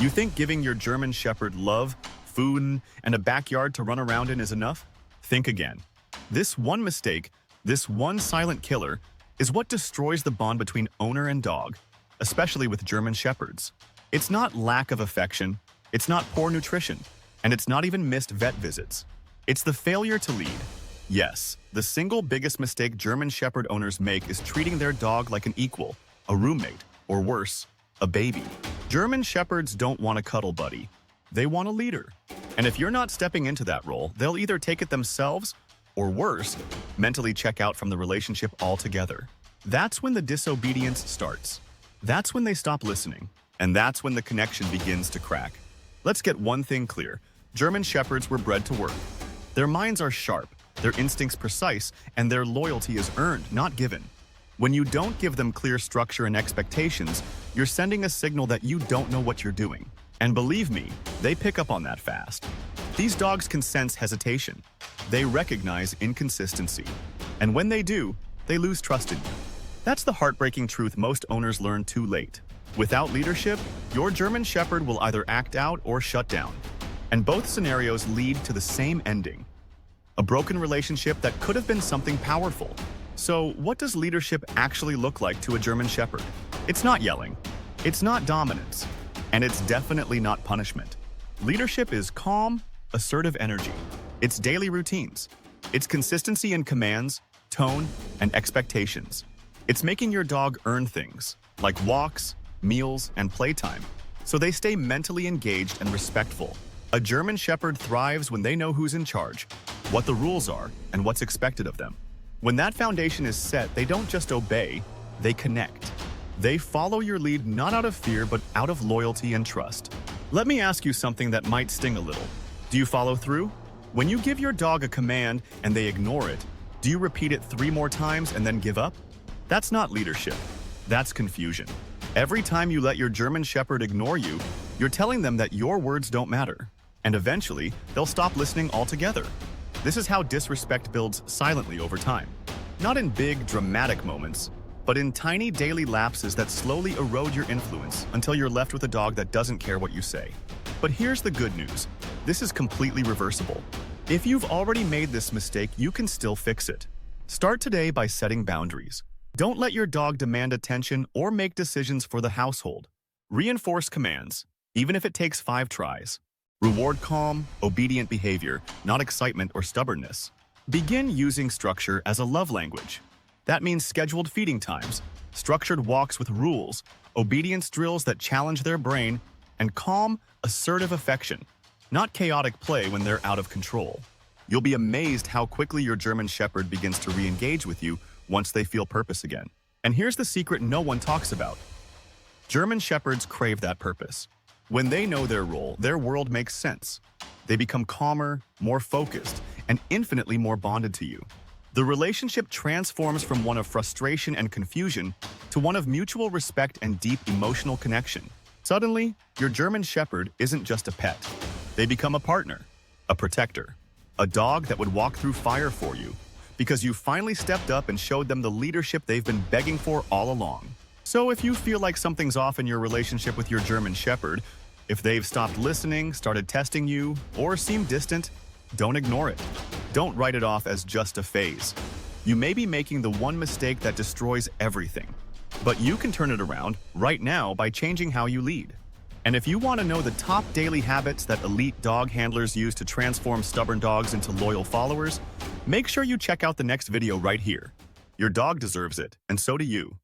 You think giving your German Shepherd love, food, and a backyard to run around in is enough? Think again. This one mistake, this one silent killer, is what destroys the bond between owner and dog, especially with German Shepherds. It's not lack of affection, it's not poor nutrition, and it's not even missed vet visits. It's the failure to lead. Yes, the single biggest mistake German Shepherd owners make is treating their dog like an equal, a roommate, or worse, a baby. German Shepherds don't want a cuddle buddy. They want a leader. And if you're not stepping into that role, they'll either take it themselves, or worse, mentally check out from the relationship altogether. That's when the disobedience starts. That's when they stop listening. And that's when the connection begins to crack. Let's get one thing clear. German Shepherds were bred to work. Their minds are sharp, their instincts precise, and their loyalty is earned, not given. When you don't give them clear structure and expectations, you're sending a signal that you don't know what you're doing. And believe me, they pick up on that fast. These dogs can sense hesitation. They recognize inconsistency. And when they do, they lose trust in you. That's the heartbreaking truth most owners learn too late. Without leadership, your German Shepherd will either act out or shut down. And both scenarios lead to the same ending. A broken relationship that could have been something powerful. So, what does leadership actually look like to a German Shepherd? It's not yelling. It's not dominance. And it's definitely not punishment. Leadership is calm, assertive energy. It's daily routines. It's consistency in commands, tone, and expectations. It's making your dog earn things, like walks, meals, and playtime, so they stay mentally engaged and respectful. A German Shepherd thrives when they know who's in charge, what the rules are, and what's expected of them. When that foundation is set, they don't just obey, they connect. They follow your lead not out of fear, but out of loyalty and trust. Let me ask you something that might sting a little. Do you follow through? When you give your dog a command and they ignore it, do you repeat it 3 more times and then give up? That's not leadership. That's confusion. Every time you let your German Shepherd ignore you, you're telling them that your words don't matter. And eventually, they'll stop listening altogether. This is how disrespect builds silently over time. Not in big, dramatic moments, but in tiny daily lapses that slowly erode your influence until you're left with a dog that doesn't care what you say. But here's the good news. This is completely reversible. If you've already made this mistake, you can still fix it. Start today by setting boundaries. Don't let your dog demand attention or make decisions for the household. Reinforce commands, even if it takes 5 tries. Reward calm, obedient behavior, not excitement or stubbornness. Begin using structure as a love language. That means scheduled feeding times, structured walks with rules, obedience drills that challenge their brain, and calm, assertive affection, not chaotic play when they're out of control. You'll be amazed how quickly your German Shepherd begins to re-engage with you once they feel purpose again. And here's the secret no one talks about. German Shepherds crave that purpose. When they know their role, their world makes sense. They become calmer, more focused, and infinitely more bonded to you. The relationship transforms from one of frustration and confusion to one of mutual respect and deep emotional connection. Suddenly, your German Shepherd isn't just a pet. They become a partner, a protector, a dog that would walk through fire for you, because you finally stepped up and showed them the leadership they've been begging for all along. So if you feel like something's off in your relationship with your German Shepherd, if they've stopped listening, started testing you, or seem distant, don't ignore it. Don't write it off as just a phase. You may be making the one mistake that destroys everything, but you can turn it around right now by changing how you lead. And if you want to know the top daily habits that elite dog handlers use to transform stubborn dogs into loyal followers, make sure you check out the next video right here. Your dog deserves it, and so do you.